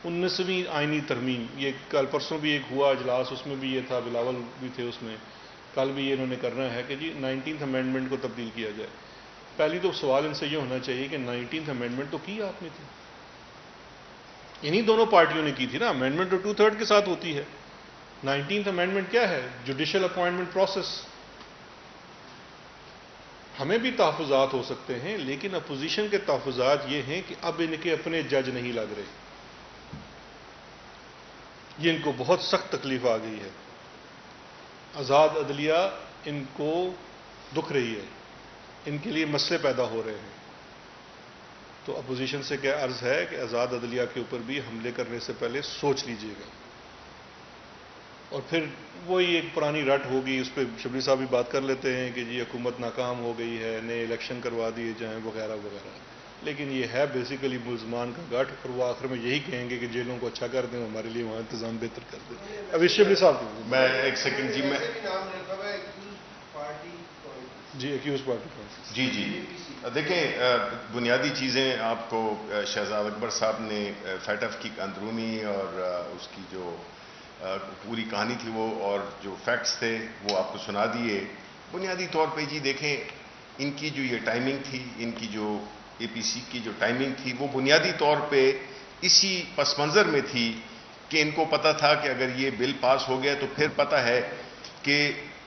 19ویں آئینی ترمیم. یہ کل پرسوں بھی ایک ہوا اجلاس, اس میں بھی یہ تھا, بلاول بھی تھے اس میں. کل بھی یہ انہوں نے کرنا ہے کہ جی 19th امینڈمنٹ کو تبدیل کیا جائے. پہلی تو سوال ان سے یہ ہونا چاہیے کہ 19th امینڈمنٹ تو کی آپ نے تھی, انہی دونوں پارٹیوں نے کی تھی نا. امینڈمنٹ تو 2/3 کے ساتھ ہوتی ہے. 19th امینڈمنٹ کیا ہے؟ Judicial appointment process. ہمیں بھی تحفظات ہو سکتے ہیں, لیکن اپوزیشن کے تحفظات یہ ہیں کہ اب ان کے اپنے جج نہیں لگ رہے. یہ ان کو بہت سخت تکلیف آ گئی ہے. آزاد عدلیہ ان کو دکھ رہی ہے, ان کے لیے مسئلے پیدا ہو رہے ہیں. تو اپوزیشن سے کیا عرض ہے کہ آزاد عدلیہ کے اوپر بھی حملے کرنے سے پہلے سوچ لیجئے گا. اور پھر وہی ایک پرانی رٹ ہوگی, اس پہ شبلی صاحب بھی بات کر لیتے ہیں کہ جی حکومت ناکام ہو گئی ہے, نئے الیکشن کروا دیے جائیں وغیرہ وغیرہ. لیکن یہ ہے بیسیکلی ملزمان کا گٹھ, اور وہ آخر میں یہی کہیں گے کہ جیلوں کو اچھا کر دیں, ہمارے لیے وہاں انتظام بہتر کر دیں. ابھی شبلی صاحب میں ایک سیکنڈ جی, میں جی ایکیوز پارٹی جی دیکھیں, بنیادی چیزیں آپ کو شہزاد اکبر صاحب نے فیٹف کی اندرونی اور اس کی جو پوری کہانی تھی وہ, اور جو فیکٹس تھے وہ آپ کو سنا دیے. بنیادی طور پہ جی دیکھیں, ان کی جو یہ ٹائمنگ تھی, ان کی جو اے پی سی کی جو ٹائمنگ تھی, وہ بنیادی طور پہ اسی پس منظر میں تھی کہ ان کو پتہ تھا کہ اگر یہ بل پاس ہو گیا تو پھر پتہ ہے کہ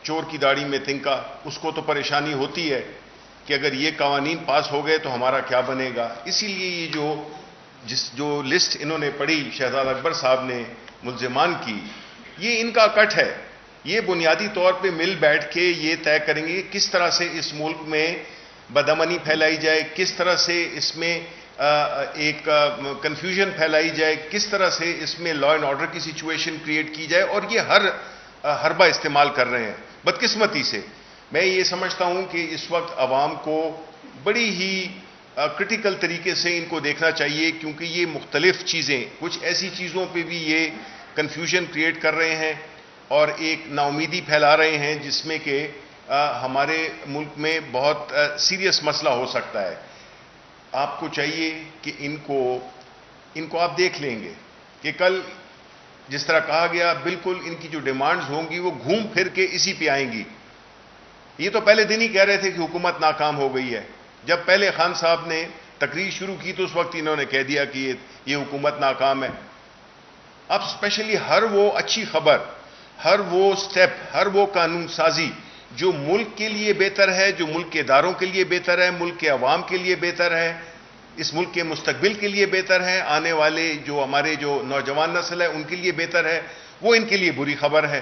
چور کی داڑھی میں تنکا, اس کو تو پریشانی ہوتی ہے کہ اگر یہ قوانین پاس ہو گئے تو ہمارا کیا بنے گا. اسی لیے یہ جو لسٹ انہوں نے پڑھی شہزاد اکبر صاحب نے ملزمان کی, یہ ان کا کٹ ہے. یہ بنیادی طور پہ مل بیٹھ کے یہ طے کریں گے کس طرح سے اس ملک میں بدامنی پھیلائی جائے, کس طرح سے اس میں ایک کنفیوژن پھیلائی جائے, کس طرح سے اس میں لا اینڈ آرڈر کی سچویشن کریٹ کی جائے. اور یہ ہر حربہ استعمال کر رہے ہیں. بدقسمتی سے میں یہ سمجھتا ہوں کہ اس وقت عوام کو بڑی ہی کرٹیکل طریقے سے ان کو دیکھنا چاہیے, کیونکہ یہ مختلف چیزیں, کچھ ایسی چیزوں پہ بھی یہ کنفیوژن کریٹ کر رہے ہیں اور ایک نا امیدی پھیلا رہے ہیں جس میں کہ ہمارے ملک میں بہت سیریس مسئلہ ہو سکتا ہے. آپ کو چاہیے کہ ان کو آپ دیکھ لیں گے کہ کل جس طرح کہا گیا بالکل ان کی جو ڈیمانڈز ہوں گی وہ گھوم پھر کے اسی پہ آئیں گی. یہ تو پہلے دن ہی کہہ رہے تھے کہ حکومت ناکام ہو گئی ہے. جب پہلے خان صاحب نے تقریر شروع کی تو اس وقت انہوں نے کہہ دیا کہ یہ حکومت ناکام ہے. اب اسپیشلی ہر وہ اچھی خبر، ہر وہ سٹیپ، ہر وہ قانون سازی جو ملک کے لیے بہتر ہے، جو ملک کے اداروں کے لیے بہتر ہے، ملک کے عوام کے لیے بہتر ہے، اس ملک کے مستقبل کے لیے بہتر ہے، آنے والے جو ہمارے جو نوجوان نسل ہے ان کے لیے بہتر ہے، وہ ان کے لیے بری خبر ہے.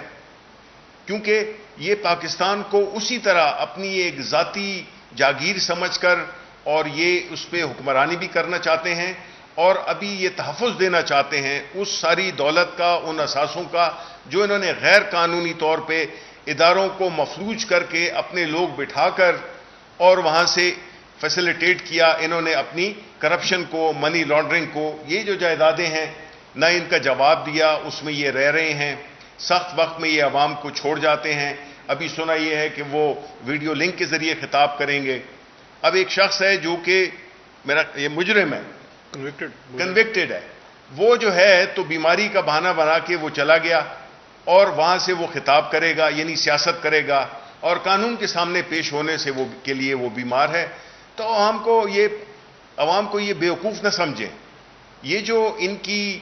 کیونکہ یہ پاکستان کو اسی طرح اپنی ایک ذاتی جاگیر سمجھ کر اور یہ اس پہ حکمرانی بھی کرنا چاہتے ہیں، اور ابھی یہ تحفظ دینا چاہتے ہیں اس ساری دولت کا، ان اثاثوں کا جو انہوں نے غیر قانونی طور پہ اداروں کو مفلوج کر کے اپنے لوگ بٹھا کر اور وہاں سے فیسیلیٹیٹ کیا. انہوں نے اپنی کرپشن کو، منی لانڈرنگ کو، یہ جو جائیدادیں ہیں نہ ان کا جواب دیا، اس میں یہ رہ رہے ہیں. سخت وقت میں یہ عوام کو چھوڑ جاتے ہیں. ابھی سنا یہ ہے کہ وہ ویڈیو لنک کے ذریعے خطاب کریں گے. اب ایک شخص ہے جو کہ میرا یہ مجرم ہے، کنوکٹڈ ہے، وہ جو ہے تو بیماری کا بہانہ بنا کے وہ چلا گیا اور وہاں سے وہ خطاب کرے گا، یعنی سیاست کرے گا، اور قانون کے سامنے پیش ہونے سے وہ کے لیے وہ بیمار ہے. تو عوام کو یہ بیوقوف نہ سمجھیں. یہ جو ان کی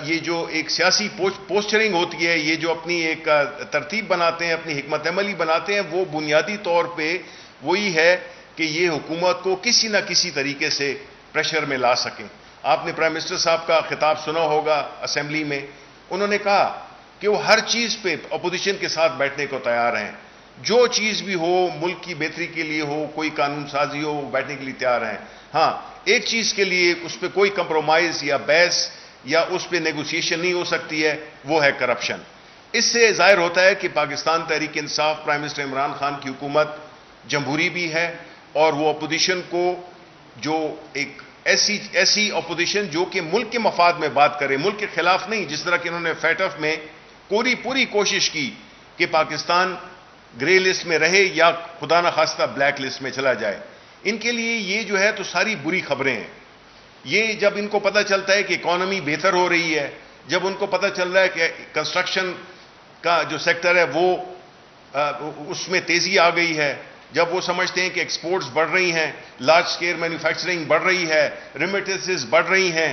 یہ جو ایک سیاسی پوسچرنگ ہوتی ہے، یہ جو اپنی ایک ترتیب بناتے ہیں، اپنی حکمت عملی بناتے ہیں، وہ بنیادی طور پہ وہی ہے کہ یہ حکومت کو کسی نہ کسی طریقے سے پریشر میں لا سکیں. آپ نے پرائم منسٹر صاحب کا خطاب سنا ہوگا اسمبلی میں. انہوں نے کہا کہ وہ ہر چیز پہ اپوزیشن کے ساتھ بیٹھنے کو تیار ہیں، جو چیز بھی ہو، ملک کی بہتری کے لیے ہو، کوئی قانون سازی ہو، وہ بیٹھنے کے لیے تیار ہیں. ہاں، ایک چیز کے لیے اس پہ کوئی کمپرومائز یا بحث یا اس پہ نیگوسیشن نہیں ہو سکتی ہے، وہ ہے کرپشن. اس سے ظاہر ہوتا ہے کہ پاکستان تحریک انصاف، پرائم منسٹر عمران خان کی حکومت جمہوری بھی ہے، اور وہ اپوزیشن کو جو ایک ایسی اپوزیشن جو کہ ملک کے مفاد میں بات کرے، ملک کے خلاف نہیں، جس طرح کہ انہوں نے فیٹف میں پوری کوشش کی کہ پاکستان گرے لسٹ میں رہے یا خدا نخواستہ بلیک لسٹ میں چلا جائے. ان کے لیے یہ جو ہے تو ساری بری خبریں ہیں. یہ جب ان کو پتہ چلتا ہے کہ اکانومی بہتر ہو رہی ہے، جب ان کو پتہ چل رہا ہے کہ کنسٹرکشن کا جو سیکٹر ہے وہ اس میں تیزی آ گئی ہے، جب وہ سمجھتے ہیں کہ ایکسپورٹس بڑھ رہی ہیں، لارج اسکیل مینوفیکچرنگ بڑھ رہی ہے، ریمیٹنسز بڑھ رہی ہیں،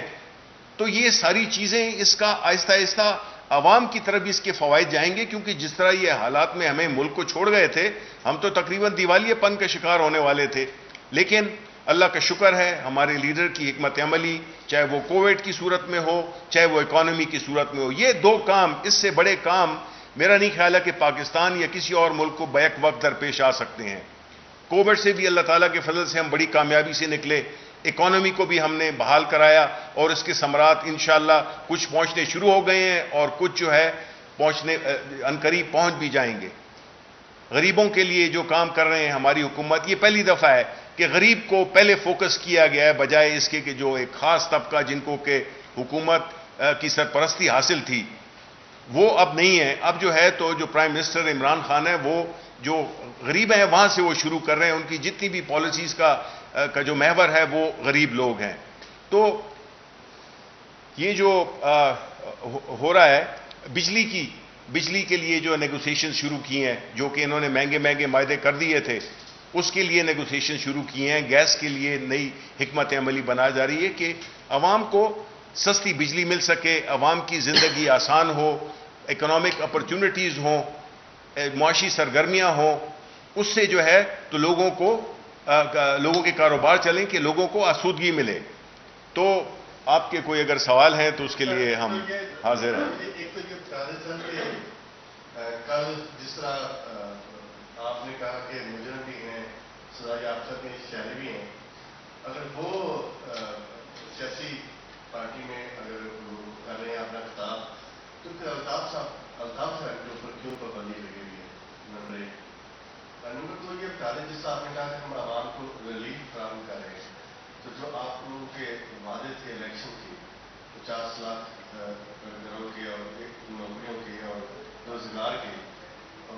تو یہ ساری چیزیں اس کا آہستہ آہستہ عوام کی طرف بھی اس کے فوائد جائیں گے. کیونکہ جس طرح یہ حالات میں ہمیں ملک کو چھوڑ گئے تھے، ہم تو تقریباً دیوالیے پن کا شکار ہونے والے تھے. لیکن اللہ کا شکر ہے ہمارے لیڈر کی حکمت عملی، چاہے وہ کووڈ کی صورت میں ہو، چاہے وہ اکانومی کی صورت میں ہو، یہ دو کام، اس سے بڑے کام میرا نہیں خیال ہے کہ پاکستان یا کسی اور ملک کو بیک وقت درپیش آ سکتے ہیں. کووڈ سے بھی اللہ تعالیٰ کے فضل سے ہم بڑی کامیابی سے نکلے. اکانومی کو بھی ہم نے بحال کرایا اور اس کے ثمرات انشاءاللہ کچھ پہنچنے شروع ہو گئے ہیں اور کچھ جو ہے پہنچنے عنقریب پہنچ بھی جائیں گے. غریبوں کے لیے جو کام کر رہے ہیں ہماری حکومت، یہ پہلی دفعہ ہے کہ غریب کو پہلے فوکس کیا گیا ہے، بجائے اس کے کہ جو ایک خاص طبقہ جن کو کہ حکومت کی سرپرستی حاصل تھی وہ اب نہیں ہے. اب جو ہے تو جو پرائم منسٹر عمران خان ہے وہ جو غریب ہیں وہاں سے وہ شروع کر رہے ہیں. ان کی جتنی بھی پالیسیز کا جو محور ہے وہ غریب لوگ ہیں. تو یہ جو ہو رہا ہے بجلی کے لیے جو نیگوسیشن شروع کی ہیں، جو کہ انہوں نے مہنگے معاہدے کر دیے تھے، اس کے لیے نیگوسیشن شروع کیے ہیں. گیس کے لیے نئی حکمت عملی بنائی جا رہی ہے کہ عوام کو سستی بجلی مل سکے، عوام کی زندگی آسان ہو، اکنامک اپرچونٹیز ہوں، معاشی سرگرمیاں ہوں. اس سے جو ہے تو لوگوں کے کاروبار چلیں کہ لوگوں کو آسودگی ملے. تو آپ کے کوئی اگر سوال ہیں تو اس کے لیے ہم حاضر ہیں. ایک تو یہ راجستھان کے کل جس طرح آپ نے کہا کہ مجرم بھی ہیں، سزا یافتہ بھی شہری بھی ہیں، اگر وہ سیاسی پارٹی میں اگر کر رہے ہیں اپنا خطاب، تو پھر الطاف صاحب کے اوپر کیوں پابندی لگی ہوئی ہے؟ نمبر ایک. نمبر دو، یہ بتا جس طرح آپ نے کہا کہ ہم عوام کو ریلیف فراہم کر رہے ہیں، تو جو آپ لوگوں کے وعدے تھے الیکشن کی 50 لاکھ گھروں کے اور نوکریوں کے اور روزگار کے، اور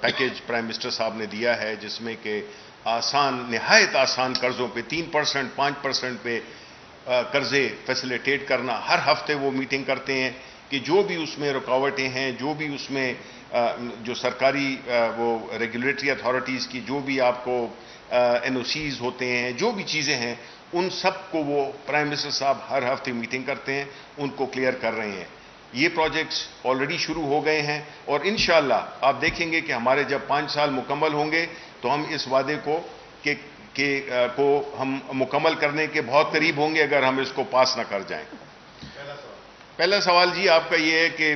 پیکیج پرائم منسٹر صاحب نے دیا ہے، جس میں کہ نہایت آسان قرضوں پہ 3%، 5% پہ قرضے فیسیلیٹیٹ کرنا، ہر ہفتے وہ میٹنگ کرتے ہیں کہ جو بھی اس میں رکاوٹیں ہیں، جو بھی اس میں جو سرکاری وہ ریگولیٹری اتھارٹیز کی جو بھی آپ کو NOCs ہوتے ہیں، جو بھی چیزیں ہیں، ان سب کو وہ پرائم منسٹر صاحب ہر ہفتے میٹنگ کرتے ہیں، ان کو کلیئر کر رہے ہیں۔ یہ پروجیکٹس آلریڈی شروع ہو گئے ہیں، اور انشاءاللہ آپ دیکھیں گے کہ ہمارے جب 5 سال مکمل ہوں گے تو ہم اس وعدے کو ہم مکمل کرنے کے بہت قریب ہوں گے، اگر ہم اس کو پاس نہ کر جائیں۔ پہلا سوال جی آپ کا یہ ہے کہ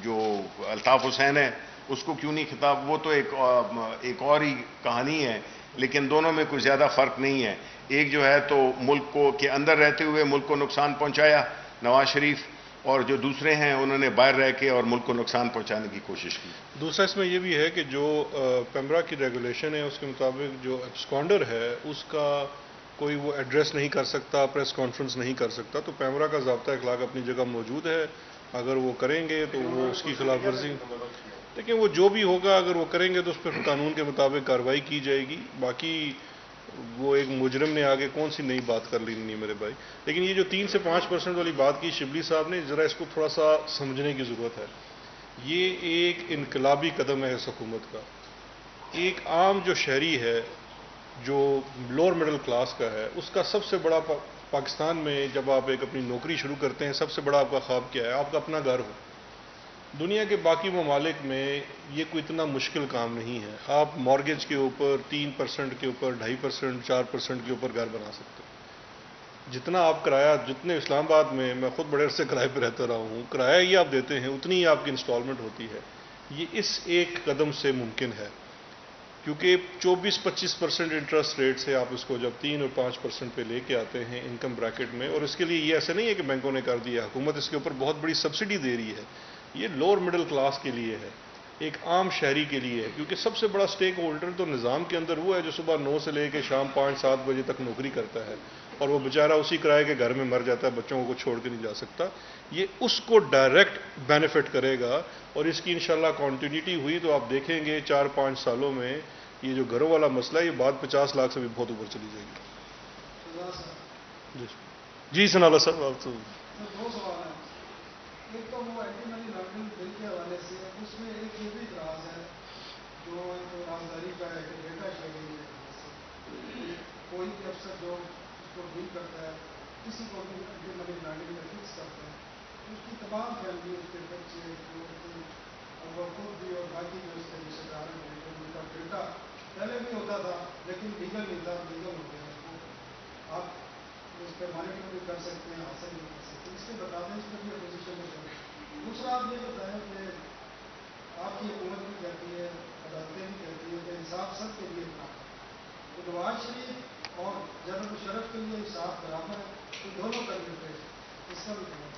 جو الطاف حسین ہے اس کو کیوں نہیں خطاب، وہ تو ایک اور ہی کہانی ہے، لیکن دونوں میں کوئی زیادہ فرق نہیں ہے۔ ایک جو ہے تو ملک کو کے اندر رہتے ہوئے ملک کو نقصان پہنچایا نواز شریف، اور جو دوسرے ہیں انہوں نے باہر رہ کے اور ملک کو نقصان پہنچانے کی کوشش کی۔ دوسرا اس میں یہ بھی ہے کہ جو پیمرا کی ریگولیشن ہے اس کے مطابق جو ایبسکانڈر ہے اس کا کوئی وہ ایڈریس نہیں کر سکتا، پریس کانفرنس نہیں کر سکتا، تو پیمرا کا ضابطہ اخلاق اپنی جگہ موجود ہے، اگر وہ کریں گے تو وہ اس کی خلاف ورزی، لیکن وہ جو بھی ہوگا اگر وہ کریں گے تو اس پر قانون کے مطابق کارروائی کی جائے گی۔ باقی وہ ایک مجرم نے آگے کون سی نئی بات کر لی نہیں میرے بھائی، لیکن یہ جو 3 سے 5% والی بات کی شبلی صاحب نے، ذرا اس کو تھوڑا سا سمجھنے کی ضرورت ہے۔ یہ ایک انقلابی قدم ہے اس حکومت کا۔ ایک عام جو شہری ہے جو لوور مڈل کلاس کا ہے، اس کا سب سے بڑا پاکستان میں جب آپ ایک اپنی نوکری شروع کرتے ہیں، سب سے بڑا آپ کا خواب کیا ہے؟ آپ کا اپنا گھر ہو۔ دنیا کے باقی ممالک میں یہ کوئی اتنا مشکل کام نہیں ہے، آپ مارگیج کے اوپر 3% کے اوپر 2.5%، 4% کے اوپر گھر بنا سکتے ہیں۔ جتنا آپ کرایہ، جتنے اسلام آباد میں خود بڑے عرصے کرائے پہ رہتا رہا ہوں، کرایہ ہی آپ دیتے ہیں اتنی ہی آپ کی انسٹالمنٹ ہوتی ہے۔ یہ اس ایک قدم سے ممکن ہے، کیونکہ 24-25% انٹرسٹ ریٹ سے آپ اس کو جب 3 اور 5% پہ لے کے آتے ہیں انکم بریکٹ میں، اور اس کے لیے یہ ایسا نہیں ہے کہ بینکوں نے کر دیا، حکومت اس کے اوپر بہت بڑی سبسڈی دے رہی ہے۔ یہ لوور مڈل کلاس کے لیے ہے، ایک عام شہری کے لیے ہے، کیونکہ سب سے بڑا سٹیک ہولڈر تو نظام کے اندر وہ ہے جو صبح 9 سے لے کے شام 5-7 بجے تک نوکری کرتا ہے، اور وہ بیچارہ اسی کرائے کے گھر میں مر جاتا ہے، بچوں کو چھوڑ کے نہیں جا سکتا۔ یہ اس کو ڈائریکٹ بینیفٹ کرے گا، اور اس کی انشاءاللہ کنٹینیوٹی ہوئی تو آپ دیکھیں گے 4-5 سالوں میں یہ جو گھروں والا مسئلہ ہے یہ بات 50 لاکھ سے بھی بہت اوپر چلی جائے گی۔ جی سنالا صاحب، آپ تو دو سوال ہیں۔ ایک تو وہ اینٹی منی لانڈرنگ بل کے حوالے سے، اس میں ایک یہ بھی اعتراض ہے جو رازداری کا ہے کہ ڈیٹا شیئرنگ کے حوالے سے کوئی بھی افسر جو اس کو ڈیل کرتا ہے، کسی کو بھی اینٹی منی لانڈرنگ میں فکس کرتا ہے، اس کی تمام فیملی، اس کے بچے، وہ خود بھی اور باقی جو اس کے رشتے دار ہیں، ان کا ڈیٹا پہلے بھی ہوتا تھا لیکن لیگل نہیں تھا، لیگل ہو گیا اس کو، آپ اس پہ مانیٹر بھی کر سکتے ہیں، حاصل بھی کر سکتے ہیں۔ اس کے بتا دیں اس پر بھی اپوزیشن میں کریں۔ دوسرا آپ یہ بتائیں کہ آپ کی حکومت بھی کہتی ہے، عدالتیں بھی کہتی ہے کہ انصاف سب کے لیے برابر ہے، تو نواز شریف اور جنرل مشرف کے لیے انصاف برابر ہے، تو دونوں کر لیتے ہیں، اس کا بھی جواب۔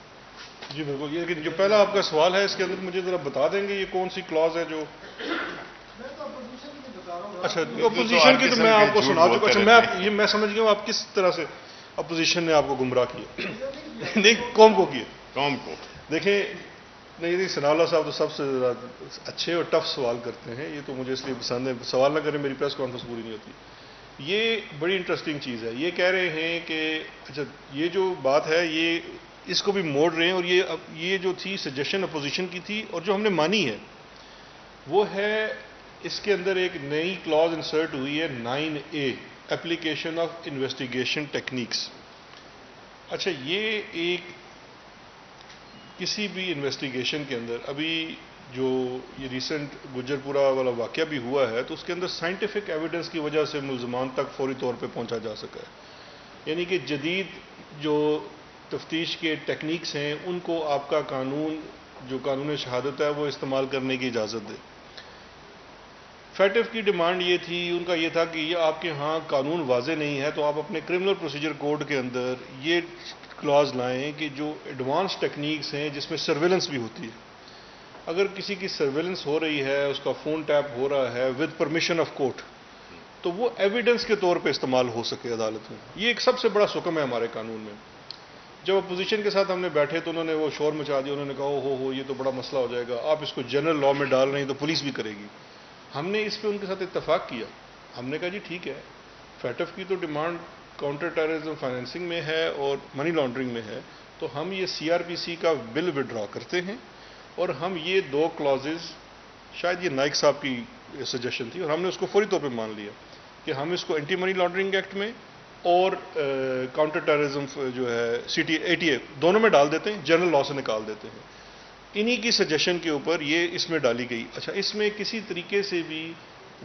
جی بالکل، لیکن جو پہلا آپ کا سوال ہے اس کے اندر مجھے ذرا بتا دیں گے یہ کون سی کلاز ہے جو، میں تو اپوزیشن کی بتا رہا ہوں۔ اچھا اپوزیشن کی تو میں آپ کو سنا چکا، اچھا میں سمجھ گیا ہوں آپ کس طرح سے اپوزیشن نے آپ کو گمراہ کیا، نہیں قوم کو کیا، قوم کو۔ دیکھیں نہیں ثناءاللہ صاحب تو سب سے اچھے اور ٹف سوال کرتے ہیں، یہ تو مجھے اس لیے پسند ہے، سوال نہ کریں میری پریس کانفرنس پوری نہیں ہوتی۔ یہ بڑی انٹرسٹنگ چیز ہے، یہ کہہ رہے ہیں کہ اچھا یہ جو بات ہے یہ اس کو بھی موڑ رہے ہیں، اور یہ جو تھی سجیشن اپوزیشن کی تھی اور جو ہم نے مانی ہے وہ ہے اس کے اندر ایک نئی کلاز انسرٹ ہوئی ہے 9A، application of investigation techniques. اچھا یہ ایک کسی بھی انویسٹیگیشن کے اندر، ابھی جو یہ ریسنٹ گجرپورہ والا واقعہ بھی ہوا ہے تو اس کے اندر سائنٹیفک ایویڈنس کی وجہ سے ملزمان تک فوری طور پہ پہنچا جا سکا ہے، یعنی کہ جدید جو تفتیش کے ٹیکنیکس ہیں ان کو آپ کا قانون جو قانون شہادت ہے وہ استعمال کرنے کی اجازت دے۔ فیٹف کی ڈیمانڈ یہ تھی، ان کا یہ تھا کہ یہ آپ کے ہاں قانون واضح نہیں ہے تو آپ اپنے کرمنل پروسیجر کوڈ کے اندر یہ کلاز لائیں کہ جو ایڈوانس ٹیکنیکس ہیں جس میں سرویلنس بھی ہوتی ہے، اگر کسی کی سرویلنس ہو رہی ہے، اس کا فون ٹیپ ہو رہا ہے ود پرمیشن آف کورٹ، تو وہ ایویڈنس کے طور پہ استعمال ہو سکے عدالت میں۔ یہ ایک سب سے بڑا حکم ہے ہمارے قانون میں۔ جب اپوزیشن کے ساتھ ہم نے بیٹھے تو انہوں نے وہ شور مچا دیا, انہوں نے کہا ہو یہ تو بڑا مسئلہ ہو جائے گا, آپ اس کو جنرل لا میں ڈال رہے ہیں تو پولیس بھی کرے گی. ہم نے اس پہ ان کے ساتھ اتفاق کیا. ہم نے کہا جی ٹھیک ہے, فیٹف کی تو ڈیمانڈ کاؤنٹر ٹیررزم فائنینسنگ میں ہے اور منی لانڈرنگ میں ہے, تو ہم یہ CRPC کا بل وڈرا کرتے ہیں, اور ہم یہ 2 کلازز, شاید یہ نائک صاحب کی سجیشن تھی اور ہم نے اس کو فوری طور پہ مان لیا کہ ہم اس کو اینٹی منی لانڈرنگ ایکٹ میں اور کاؤنٹر ٹیررزم جو ہے CT-80 دونوں میں ڈال دیتے ہیں, جنرل لا سے نکال دیتے ہیں. انہی کی سجیشن کے اوپر یہ اس میں ڈالی گئی. اچھا, اس میں کسی طریقے سے بھی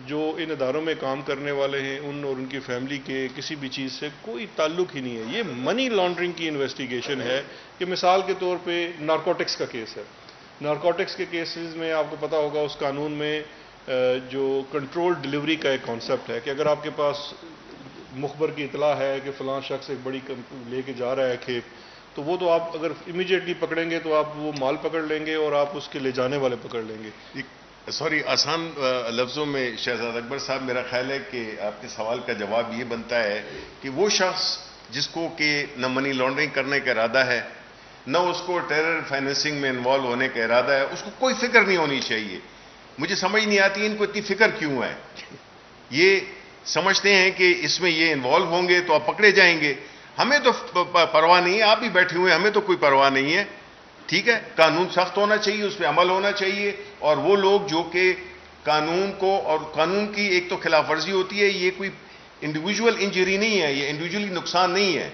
جو ان اداروں میں کام کرنے والے ہیں ان اور ان کی فیملی کے کسی بھی چیز سے کوئی تعلق ہی نہیں ہے. یہ منی لانڈرنگ کی انویسٹیگیشن ہے کہ مثال کے طور پہ نارکوٹکس کا کیس ہے. نارکوٹکس کے کیسز میں آپ کو پتا ہوگا اس قانون میں جو کنٹرول ڈیلیوری کا ایک کانسیپٹ ہے کہ اگر آپ کے پاس مخبر کی اطلاع ہے کہ فلاں شخص ایک بڑی لے کے جا رہا ہے کھیپ, تو وہ تو آپ اگر امیڈیٹلی پکڑیں گے تو آپ وہ مال پکڑ لیں گے اور آپ اس کے لے جانے والے پکڑ لیں گے. سوری, آسان لفظوں میں شہزاد اکبر صاحب, میرا خیال ہے کہ آپ کے سوال کا جواب یہ بنتا ہے کہ وہ شخص جس کو کہ نہ منی لانڈرنگ کرنے کا ارادہ ہے نہ اس کو ٹیرر فائنینسنگ میں انوالو ہونے کا ارادہ ہے, اس کو کوئی فکر نہیں ہونی چاہیے. مجھے سمجھ نہیں آتی ان کو اتنی فکر کیوں ہے. یہ سمجھتے ہیں کہ اس میں یہ انوالو ہوں گے تو آپ پکڑے جائیں گے. ہمیں تو پرواہ نہیں ہے, آپ بھی بیٹھے ہوئے ہیں, ہمیں تو کوئی پرواہ نہیں ہے. ٹھیک ہے, قانون سخت ہونا چاہیے, اس پہ عمل ہونا چاہیے, اور وہ لوگ جو کہ قانون کو, اور قانون کی ایک تو خلاف ورزی ہوتی ہے, یہ کوئی انڈیویجول انجری نہیں ہے, یہ انڈیویجولی نقصان نہیں ہے,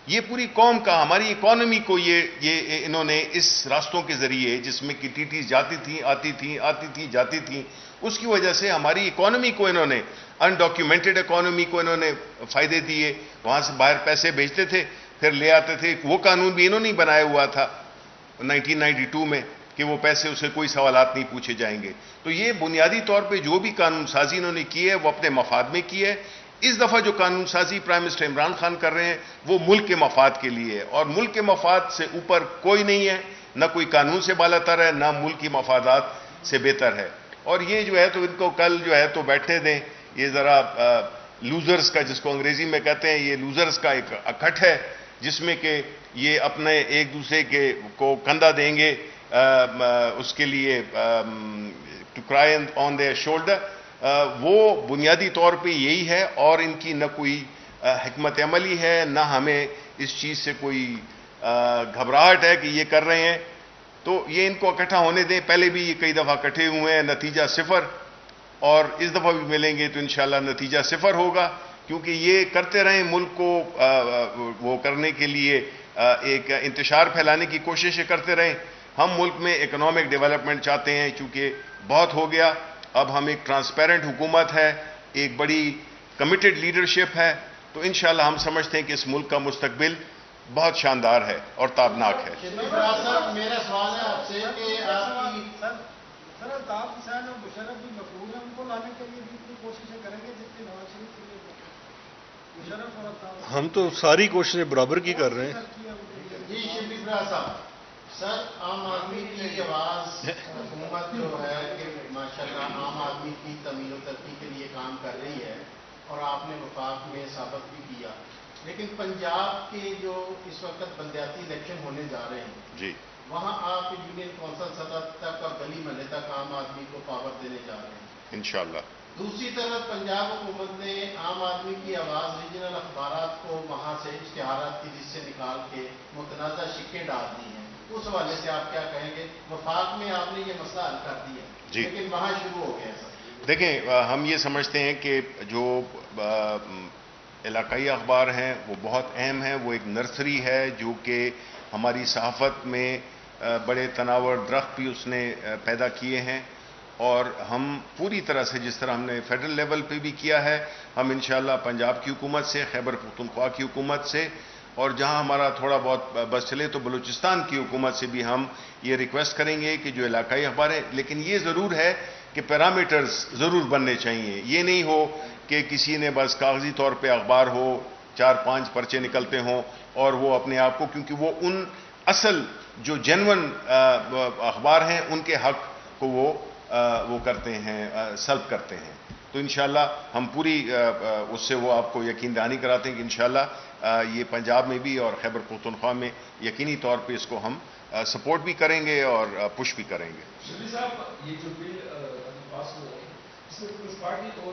یہ پوری قوم کا, ہماری اکانومی کو یہ انہوں نے اس راستوں کے ذریعے جس میں کہ TTs جاتی تھیں آتی تھیں جاتی تھیں, اس کی وجہ سے ہماری اکانومی کو انہوں نے, انڈاکیومنٹڈ اکانومی کو انہوں نے فائدے دیے. وہاں سے باہر پیسے بھیجتے تھے پھر لے آتے تھے. وہ قانون بھی انہوں نے بنایا ہوا تھا 1992 میں کہ وہ پیسے اسے کوئی سوالات نہیں پوچھے جائیں گے. تو یہ بنیادی طور پہ جو بھی قانون سازی انہوں نے کی ہے وہ اپنے مفاد میں کی ہے. اس دفعہ جو قانون سازی پرائم منسٹر عمران خان کر رہے ہیں وہ ملک کے مفاد کے لیے ہے, اور ملک کے مفاد سے اوپر کوئی نہیں ہے, نہ کوئی قانون سے بالا تر ہے, نہ ملک کی مفادات سے بہتر ہے. اور یہ جو ہے تو ان کو کل جو ہے تو بیٹھنے دیں. یہ ذرا لوزرز کا, جس کو انگریزی میں کہتے ہیں, یہ لوزرز کا ایک اکٹھ ہے جس میں کہ یہ اپنے ایک دوسرے کے کو کندھا دیں گے اس کے لیے, to cry on their shoulder. وہ بنیادی طور پہ یہی ہے, اور ان کی نہ کوئی حکمت عملی ہے, نہ ہمیں اس چیز سے کوئی گھبراہٹ ہے کہ یہ کر رہے ہیں. تو یہ ان کو اکٹھا ہونے دیں. پہلے بھی یہ کئی دفعہ اکٹھے ہوئے ہیں, نتیجہ 0, اور اس دفعہ بھی ملیں گے تو انشاءاللہ نتیجہ 0 ہوگا, کیونکہ یہ کرتے رہیں ملک کو وہ کرنے کے لیے, ایک انتشار پھیلانے کی کوششیں کرتے رہیں. ہم ملک میں اکنامک ڈیولپمنٹ چاہتے ہیں, چونکہ بہت ہو گیا. اب ہم ایک ٹرانسپیرنٹ حکومت ہے, ایک بڑی کمیٹڈ لیڈرشپ ہے, تو انشاءاللہ ہم سمجھتے ہیں کہ اس ملک کا مستقبل بہت شاندار ہے اور تابناک ہے. میرا سوال ہے آپ سے کہ آپ کی سر الطاف حسین اور مشرف بھی مقبول ہیں, ان کو لانے کے لیے بھی اتنی کوششیں کریں گے جتنی نواز شریف کے لیے مشرف اور الطاف. ہم تو ساری کوششیں برابر کی کر رہے ہیں. جی شبلی برا صاحب, سر عام آدمی کی آواز حکومت جو ہے کہ ماشاءاللہ عام آدمی کی تمیل و ترقی کے لیے کام کر رہی ہے, اور آپ نے وفاق میں ثابت بھی کیا, لیکن پنجاب کے جو اس وقت بلدیاتی الیکشن ہونے جا رہے ہیں جی, وہاں آپ یونین کونسل سطح تک اور گلی محلے تک عام آدمی کو پاور دینے جا رہے ہیں انشاءاللہ. دوسری طرف پنجاب حکومت نے عام آدمی کی آواز ریجنل اخبارات کو وہاں سے اشتہارات کی لسٹ سے نکال کے متنازع شکیں ڈال دی ہیں. اس حوالے سے آپ کیا کہیں گے؟ وفاق میں آپ نے یہ مسئلہ حل کر دیا جی, لیکن وہاں شروع ہو گیا سر. دیکھیں, ہم یہ سمجھتے ہیں کہ جو علاقائی اخبار ہیں وہ بہت اہم ہیں. وہ ایک نرسری ہے جو کہ ہماری صحافت میں بڑے تناور درخت بھی اس نے پیدا کیے ہیں, اور ہم پوری طرح سے جس طرح ہم نے فیڈرل لیول پہ بھی کیا ہے, ہم انشاءاللہ پنجاب کی حکومت سے, خیبر پختونخوا کی حکومت سے, اور جہاں ہمارا تھوڑا بہت بس چلے تو بلوچستان کی حکومت سے بھی ہم یہ ریکویسٹ کریں گے کہ جو علاقائی اخبار ہیں, لیکن یہ ضرور ہے کہ پیرامیٹرز ضرور بننے چاہیے. یہ نہیں ہو کہ کسی نے بس کاغذی طور پہ اخبار ہو, 4-5 پرچے نکلتے ہوں, اور وہ اپنے آپ کو, کیونکہ وہ ان اصل جو جینون اخبار ہیں ان کے حق کو وہ کرتے ہیں, سلب کرتے ہیں. تو انشاءاللہ ہم پوری اس سے وہ آپ کو یقین دہانی کراتے ہیں کہ انشاءاللہ یہ پنجاب میں بھی اور خیبر پختونخوا میں یقینی طور پہ اس کو ہم سپورٹ بھی کریں گے اور پش بھی کریں گے. شبیر صاحب، یہ جو بل پاس ہوا ہے اس میں پیپلز پارٹی اور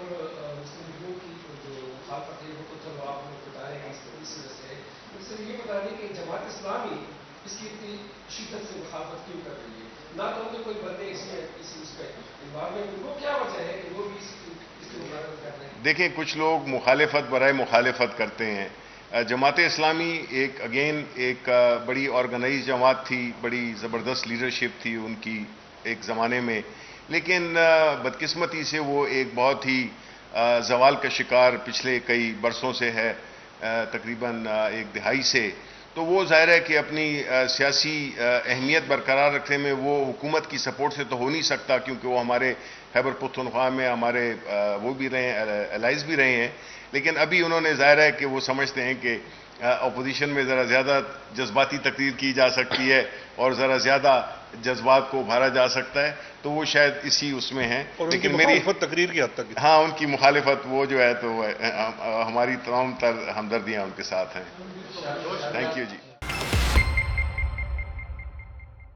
مسلم لیگوں کی جو مخالفت ہے وہ تو چلو آپ لوگ بتا رہے ہیں اس وجہ سے ہے، صرف یہ بتا دیں کہ جماعت اسلامی اس کی اتنی شدت سے مخالفت کیوں کر رہی ہے؟ نہ تو ان کے کوئی بندے اس پہ انوالومنٹ، وہ کیا وجہ ہے کہ وہ بھی اس کی مخالفت کر رہے ہیں؟ دیکھیں، کچھ لوگ مخالفت برائے مخالفت کرتے ہیں. جماعت اسلامی ایک بڑی آرگنائز جماعت تھی، بڑی زبردست لیڈرشپ تھی ان کی ایک زمانے میں، لیکن بدقسمتی سے وہ ایک بہت ہی زوال کا شکار پچھلے کئی برسوں سے ہے، تقریباً ایک دہائی سے. تو وہ ظاہر ہے کہ اپنی سیاسی اہمیت برقرار رکھنے میں وہ حکومت کی سپورٹ سے تو ہو نہیں سکتا، کیونکہ وہ ہمارے خیبر پختونخوا میں ہمارے وہ بھی رہے ہیں، الائز بھی رہے ہیں. لیکن ابھی انہوں نے ظاہر ہے کہ وہ سمجھتے ہیں کہ اپوزیشن میں ذرا زیادہ جذباتی تقریر کی جا سکتی ہے اور ذرا زیادہ جذبات کو ابھارا جا سکتا ہے، تو وہ شاید اسی اس میں ہیں. اور ان کی لیکن مخالفت تقریر کی حد تک، ہاں، ان کی مخالفت وہ جو ہے تو ہماری تمام تر ہمدردیاں ان کے ساتھ ہیں. Thank you G.